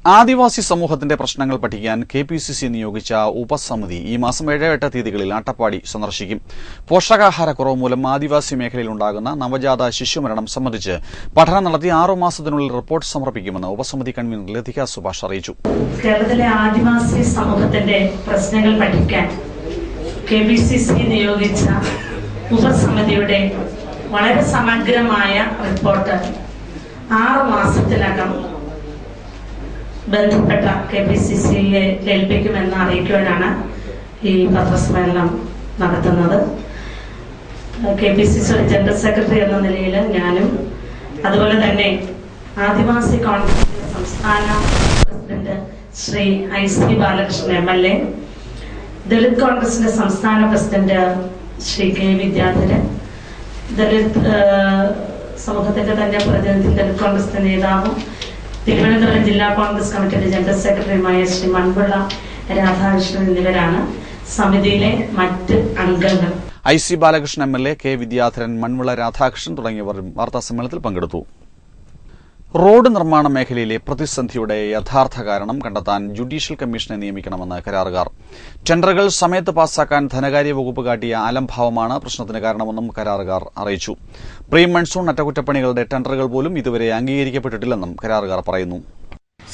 ആദിവാസി സമൂഹത്തിന്റെ പ്രശ്നങ്ങൾ പഠിക്കാൻ KPCC നിയോഗിച്ച ഉപസമിതി ഈ മാസം 7-8 തീയതികളിൽ അട്ടപ്പാടി സന്ദർശിക്കും. പോഷകാഹാരക്കുറവ് മൂലം ആദിവാസി മേഖലയിൽ ഉണ്ടാകുന്ന നവജാത ശിശുമരണം സംബന്ധിച്ച് പഠനം നടത്തി 6 മാസത്തിനുള്ളിൽ റിപ്പോർട്ട് സമർപ്പിക്കുമെന്ന് ഉപസമിതി കൺവീനർ ലതിക സുഭാഷ് അറിയിച്ചു. കേരളത്തിലെ ആദിവാസി സമൂഹത്തിന്റെ പ്രശ്നങ്ങൾ പഠിക്കാൻ KPCC നിയോഗിച്ച ഉപസമിതിയുടെ വളരെ സമഗ്രമായ റിപ്പോർട്ട് 6 മാസത്തിനകം ബന്ധപ്പെട്ട KPCCയെ ഏൽപ്പിക്കുമെന്ന് അറിയിക്കുവാനാണ് ഈ പത്രസമ്മേളനം നടത്തുന്നത്. KPCC ജനറൽ സെക്രട്ടറി എന്ന നിലയിൽ ഞാനും അതുപോലെ തന്നെ ആദിവാസി കോൺഗ്രസിന്റെ സംസ്ഥാന president Shri IC Balakrishnan MLA, Dalit കോൺഗ്രസിന്റെ സംസ്ഥാന പ്രസിഡന്റ് ശ്രീ K വിദ്യാധരൻ, ദളിത് സമൂഹത്തിന്റെ തന്നെ പ്രതിനിധി ദളിത് കോൺഗ്രസിന്റെ നേതാവും തിരുവനന്തപുരം ജില്ലാ കോൺഗ്രസ് കമ്മിറ്റിയുടെ ജനറൽ സെക്രട്ടറിയുമായ ശ്രീ മൺമുള്ള രാധാകൃഷ്ണൻ എന്നിവരാണ് സമിതിയിലെ മറ്റ് അംഗങ്ങൾ. IC Balakrishnan MLA, K Vidyadharan, മൺമുള്ള Radhakrishnan തുടങ്ങിയവർ വാർത്താസമ്മേളനത്തിൽ പങ്കെടുത്തു. റോഡ് നിർമ്മാണ മേഖലയിലെ പ്രതിസന്ധിയുടെ യഥാർത്ഥ കാരണം കണ്ടെത്താൻ ജുഡീഷ്യൽ കമ്മീഷനെ നിയമിക്കണമെന്ന് കരാറുകാർ. ടെൻഡറുകൾ സമയത്ത് പാസാക്കാൻ ധനകാര്യ വകുപ്പ് കാട്ടിയ അലംഭാവമാണ് പ്രശ്നത്തിന് കാരണമെന്നും കരാറുകാർ അറിയിച്ചു. പ്രീ മൺസൂൺ അറ്റകുറ്റപ്പണികളുടെ ടെൻഡറുകൾ പോലും ഇതുവരെ അംഗീകരിക്കപ്പെട്ടിട്ടില്ലെന്നും കരാറുകാർ പറയുന്നു.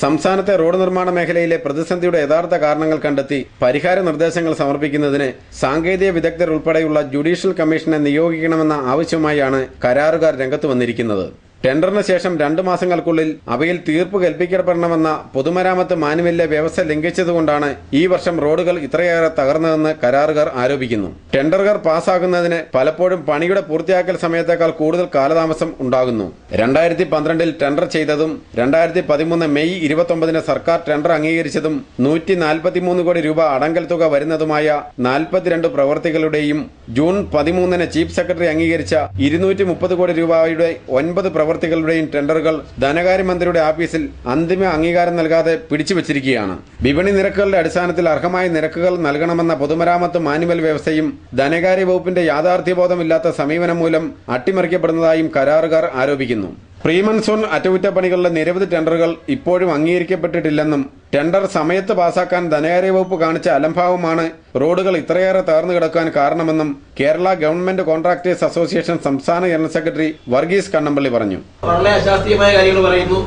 സംസ്ഥാനത്തെ റോഡ് നിർമ്മാണ മേഖലയിലെ പ്രതിസന്ധിയുടെ യഥാർത്ഥ കാരണങ്ങൾ കണ്ടെത്തി പരിഹാര നിർദ്ദേശങ്ങൾ സമർപ്പിക്കുന്നതിന് സാങ്കേതിക വിദഗ്ധർ ഉൾപ്പെടെയുള്ള ജുഡീഷ്യൽ കമ്മീഷനെ നിയോഗിക്കണമെന്ന ആവശ്യവുമായാണ് കരാറുകാർ രംഗത്ത് വന്നിരിക്കുന്നത്. ടെൻഡറിന് ശേഷം 2 മാസങ്ങൾക്കുള്ളിൽ അവയിൽ തീർപ്പ് കൽപ്പിക്കപ്പെടണമെന്ന പൊതുമരാമത്ത് മാനുവലിലെ വ്യവസ്ഥ ലംഘിച്ചതുകൊണ്ടാണ് ഈ വർഷം റോഡുകൾ ഇത്രയേറെ തകർന്നതെന്ന് കരാറുകാർ ആരോപിക്കുന്നു. ടെൻഡറുകൾ പാസ്സാകുന്നതിന് പലപ്പോഴും പണിയുടെ പൂർത്തിയാക്കൽ സമയത്തേക്കാൾ കൂടുതൽ കാലതാമസം ഉണ്ടാകുന്നു. 2012 ടെൻഡർ ചെയ്തതും 2013 മെയ് 29 സർക്കാർ ടെൻഡർ അംഗീകരിച്ചതും 143 കോടി രൂപ അടങ്കൽ തുക വരുന്നതുമായ 42 പ്രവൃത്തികളുടെയും ജൂൺ 13 ചീഫ് സെക്രട്ടറി അംഗീകരിച്ച 230 കോടി രൂപയുടെ 9 പ്രവൃത്തികളുടെയും ടെൻഡറുകൾ ധനകാര്യമന്ത്രിയുടെ ഓഫീസിൽ അന്തിമ അംഗീകാരം നൽകാതെ പിടിച്ചുവച്ചിരിക്കുകയാണ്. വിപണി നിരക്കുകളുടെ അടിസ്ഥാനത്തിൽ അർഹമായ നിരക്കുകൾ നൽകണമെന്ന പൊതുമരാമത്ത് മാനുവൽ വ്യവസ്ഥയും ധനകാര്യ വകുപ്പിന്റെ യാഥാർത്ഥ്യബോധമില്ലാത്ത സമീപനം മൂലം അട്ടിമറിക്കപ്പെടുന്നതായും കരാറുകാർ ആരോപിക്കുന്നു. പ്രീ മൺസൂൺ അറ്റകുറ്റപ്പണികളുടെ നിരവധി ടെൻഡറുകൾ ഇപ്പോഴും അംഗീകരിക്കപ്പെട്ടിട്ടില്ലെന്നും ടെൻഡർ സമയത്ത് പാസാക്കാൻ ധനകാര്യ വകുപ്പ് കാണിച്ച അലംഭാവമാണ് റോഡുകൾ ഇത്രയേറെ തകർന്നു കിടക്കാൻ കാരണമെന്നും കേരള ഗവൺമെന്റ് കോൺട്രാക്ടേഴ്സ് അസോസിയേഷൻ സംസ്ഥാന ജനറൽ സെക്രട്ടറി വർഗീസ് കണ്ണമ്പള്ളി പറഞ്ഞു. വളരെ അശാസ്ത്രീയമായ കാര്യങ്ങൾ പറയുന്നു,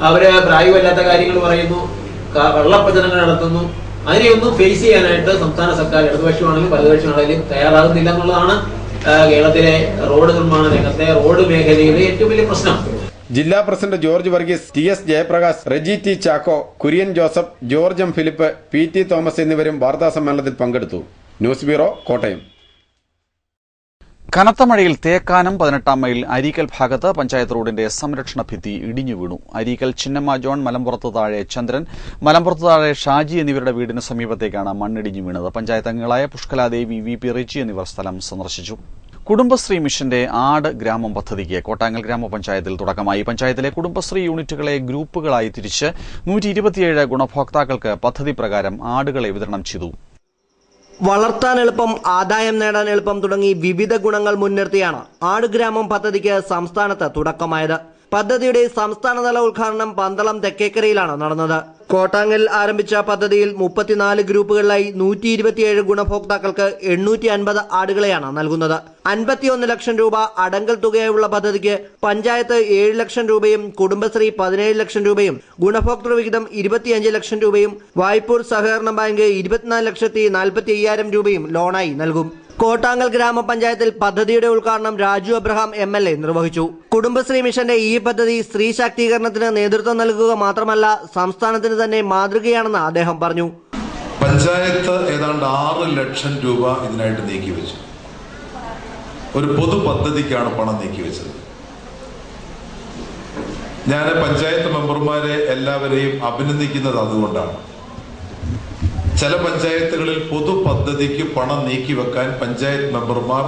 അവര് പ്രായോഗികമല്ലാത്ത കാര്യങ്ങൾ പറയുന്നു, വെള്ളപ്രചരണങ്ങൾ നടത്തുന്നു. അതിനെയൊന്നും ഫേസ് ചെയ്യാനായിട്ട് സംസ്ഥാന സർക്കാർ ഇടതുപക്ഷമാണെങ്കിലും വലതുപക്ഷമാണെങ്കിലും തയ്യാറാകുന്നില്ല എന്നുള്ളതാണ് കേരളത്തിലെ റോഡ് നിർമ്മാണ രംഗത്തെ റോഡ് മേഖലയിലെ ഏറ്റവും വലിയ പ്രശ്നം. ജില്ലാ president George Varghese, TS Jayaprakash, Reji T Chacko, Kurian Joseph, George M Philip, PT Thomas എന്നിവരും വാർത്താസമ്മേളനത്തിൽ പങ്കെടുത്തു. News bureau, Kottayam. കനത്ത മഴയിൽ തേക്കാനം 18 മൈൽ അരീക്കൽ ഭാഗത്ത് പഞ്ചായത്ത് റോഡിന്റെ സംരക്ഷണ ഭിത്തി ഇടിഞ്ഞു വീണു. അരീക്കൽ ചിന്നമ്മ ജോൺ, മലമ്പുറത്ത് താഴെ ചന്ദ്രൻ, മലമ്പുറത്ത് താഴെ ഷാജി എന്നിവരുടെ വീടിന് സമീപത്തേക്കാണ് മണ്ണിടിഞ്ഞു വീണത്. പഞ്ചായത്ത് അംഗങ്ങളായ പുഷ്കലാദേവി, VP റിച്ചി എന്നിവർ സ്ഥലം സന്ദർശിച്ചു. കുടുംബശ്രീ മിഷന്റെ ആട് ഗ്രാമം പദ്ധതിക്ക് കോട്ടാങ്ങൽ ഗ്രാമപഞ്ചായത്തിൽ തുടക്കമായി. പഞ്ചായത്തിലെ കുടുംബശ്രീ യൂണിറ്റുകളെ ഗ്രൂപ്പുകളായി തിരിച്ച് 127 ഗുണഭോക്താക്കൾക്ക് പദ്ധതി പ്രകാരം ആടുകളെ വിതരണം ചെയ്തു. വളർത്താൻ എളുപ്പം, ആദായം നേടാൻ എളുപ്പം തുടങ്ങി വിവിധ ഗുണങ്ങൾ മുൻനിർത്തിയാണ് ആടുഗ്രാമം പദ്ധതിക്ക് സംസ്ഥാനത്ത് തുടക്കമായത്. പദ്ധതിയുടെ സംസ്ഥാനതല ഉദ്ഘാടനം പന്തളം തെക്കേക്കരയിലാണ് നടന്നത്. കോട്ടാങ്ങൽ ആരംഭിച്ച പദ്ധതിയിൽ 34 ഗ്രൂപ്പുകളിലായി 127 ഗുണഭോക്താക്കൾക്ക് 850 ആടുകളെയാണ് നൽകുന്നത്. 51 ലക്ഷം രൂപ അടങ്കൽ തുകയുള്ള പദ്ധതിക്ക് പഞ്ചായത്ത് 7 ലക്ഷം രൂപയും കുടുംബശ്രീ 17 ലക്ഷം രൂപയും ഗുണഭോക്തൃ വിഹിതം 25 ലക്ഷം രൂപയും വായ്പൂർ സഹകരണ ബാങ്ക് 24,45,000 രൂപയും ലോണായി നൽകും. കോട്ടാങ്ങൽ ഗ്രാമപഞ്ചായത്തിൽ പദ്ധതിയുടെ ഉദ്ഘാടനം രാജു അബ്രഹാം MLA നിർവഹിച്ചു. കുടുംബശ്രീ മിഷന്റെ ഈ പദ്ധതി സ്ത്രീ ശാക്തീകരണത്തിന് നേതൃത്വം നൽകുക മാത്രമല്ല സംസ്ഥാനത്തിന് തന്നെ മാതൃകയാണെന്ന് അദ്ദേഹം പറഞ്ഞു. പഞ്ചായത്ത് ഏതാണ്ട് 6 ലക്ഷം രൂപ ഇതിനായിട്ട് നീക്കിവെച്ചു. ഒരു പൊതു പദ്ധതിക്കാണ് പണം നീക്കിവെച്ചത്. ഞാൻ പഞ്ചായത്ത് മെമ്പർമാരെ എല്ലാവരെയും അഭിനന്ദിക്കുന്നത് അതുകൊണ്ടാണ്. ചില പഞ്ചായത്തുകളിൽ പൊതു പദ്ധതിക്ക് പണം നീക്കിവെക്കാൻ പഞ്ചായത്ത് മെമ്പർമാർ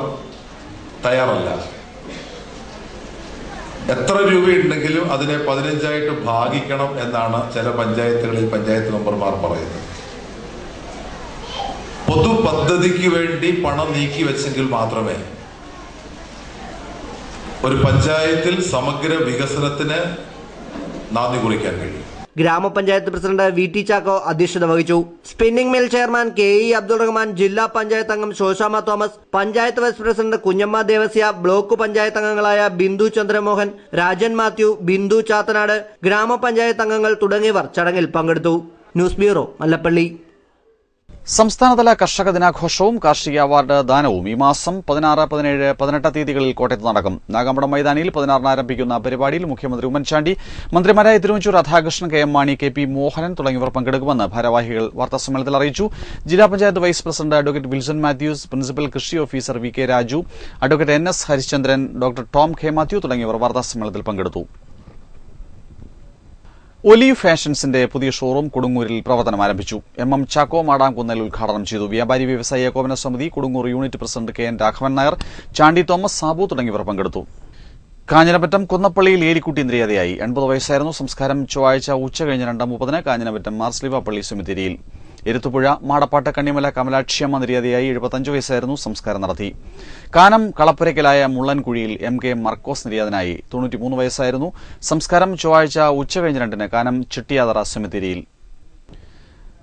തയ്യാറല്ല. എത്ര രൂപയുണ്ടെങ്കിലും അതിനെ 15 ഭാഗിക്കണം എന്നാണ് ചില പഞ്ചായത്തുകളിൽ പഞ്ചായത്ത് മെമ്പർമാർ പറയുന്നത്. പൊതു പദ്ധതിക്ക് വേണ്ടി പണം നീക്കിവെച്ചെങ്കിൽ മാത്രമേ ഒരു പഞ്ചായത്തിൽ സമഗ്ര വികസനത്തിന് നാന്ദി കുറിക്കാൻ കഴിയും. ഗ്രാമപഞ്ചായത്ത് പ്രസിഡന്റ് VT ചാക്കോ അധ്യക്ഷത വഹിച്ചു. Spinning mill chairman KE Abdul Rahman, ജില്ലാ പഞ്ചായത്ത് അംഗം Shoshamma Thomas, panchayat vice president Kunjamma Devasya, block panchayat അംഗങ്ങളായ ബിന്ദു ചന്ദ്രമോഹൻ, രാജൻ മാത്യു, ബിന്ദു ചാത്തനാട്, ഗ്രാമപഞ്ചായത്ത് അംഗങ്ങൾ തുടങ്ങിയവർ ചടങ്ങിൽ പങ്കെടുത്തു. News bureau, Mallappally. സംസ്ഥാനതല കർഷക ദിനാഘോഷവും കാർഷിക അവാർഡ് ദാനവും ഈ മാസം 16, 17, 18 തീയതികളിൽ കോട്ടയത്ത് നടക്കും. നാഗമ്പടം മൈതാനിയിൽ 16 ആരംഭിക്കുന്ന പരിപാടിയിൽ മുഖ്യമന്ത്രി ഉമ്മൻചാണ്ടി, മന്ത്രിമാരായ തിരുവഞ്ചൂർ രാധാകൃഷ്ണൻ, KM മാണി, KP മോഹനൻ തുടങ്ങിയവർ പങ്കെടുക്കുമെന്ന് ഭാരവാഹികൾ വാർത്താസമ്മേളനത്തിൽ അറിയിച്ചു. ജില്ലാ panchayat vice president advocate Wilson Mathews, principal കൃഷി officer VK Raju, advocate NS Harishchandran, doctor Tom K Mathew തുടങ്ങിയവർ വാർത്താസമ്മേളനത്തിൽ പങ്കെടുത്തു. ഒലീവ് ഫാഷൻസിന്റെ പുതിയ ഷോറൂം കൊടുങ്ങൂരിൽ പ്രവർത്തനം ആരംഭിച്ചു. MM ചാക്കോ മാടാംകുന്നൽ ഉദ്ഘാടനം ചെയ്തു. വ്യാപാരി വ്യവസായി ഏകോപന സമിതി Kodungoor unit president KN Raghavan Nair, Chandy Thomas, Sabu തുടങ്ങിയവർ പങ്കെടുത്തു. കാഞ്ഞിരപ്പറ്റം കുന്നപ്പള്ളിയിൽ ഏലിക്കുട്ടി നിര്യാതയായി. 80 വയസ്സായിരുന്നു. സംസ്കാരം ചൊവ്വാഴ്ച ഉച്ചകഴിഞ്ഞ് 2:30 കാഞ്ഞിരപ്പറ്റം മാർസ്ലിവ പള്ളി സെമിത്തേരിയിൽ. എരുത്തുപുഴ മാടപ്പാട്ട് കണ്ണിമല കമലാക്ഷിയമ്മ നിര്യാതയായി. 75 വയസ്സായിരുന്നു. സംസ്കാരം നടത്തി. കാനം കളപ്പുരയ്ക്കലായ മുള്ളൻകുഴിയിൽ MK മർക്കോസ് നിര്യാതനായി. 93 വയസ്സായിരുന്നു. സംസ്കാരം ചൊവ്വാഴ്ച ഉച്ചകഴിഞ്ഞ് 2 കാനം ചിട്ടിയാതറ സെമിത്തേരിയിൽ.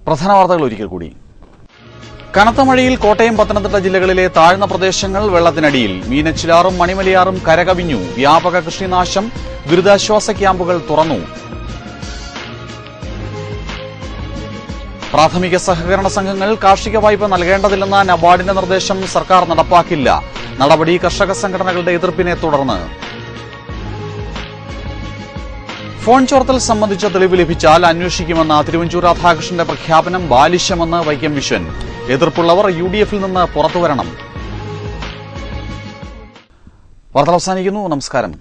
പ്രധാന വാർത്തകൾ ഒരിക്കൽ കൂടി. കനത്ത മഴയിൽ കോട്ടയം, പത്തനംതിട്ട ജില്ലകളിലെ താഴ്ന്ന പ്രദേശങ്ങൾ വെള്ളത്തിനടിയിൽ. മീനച്ചിലാറും മണിമലയാറും കരകവിഞ്ഞു. വ്യാപക കൃഷിനാശം. ദുരിതാശ്വാസ ക്യാമ്പുകൾ തുറന്നു. പ്രാഥമിക സഹകരണ സംഘങ്ങൾ കാർഷിക വായ്പ നൽകേണ്ടതില്ലെന്ന നബാർഡിന്റെ നിർദ്ദേശം സർക്കാർ നടപ്പാക്കില്ല. നടപടി കർഷക സംഘടനകളുടെ എതിർപ്പിനെ തുടർന്ന്. ഫോൺ ചോർത്തൽ സംബന്ധിച്ച തെളിവ് ലഭിച്ചാൽ അന്വേഷിക്കുമെന്ന തിരുവഞ്ചൂർ രാധാകൃഷ്ണന്റെ പ്രഖ്യാപനം ബാലിശ്യമെന്ന് വൈക്കം വിശ്വൻ. എതിർപ്പുള്ളവർ UDF-ൽ നിന്ന് പുറത്തുവരണം. വാർത്തകൾ അവസാനിക്കുന്നു. നമസ്കാരം.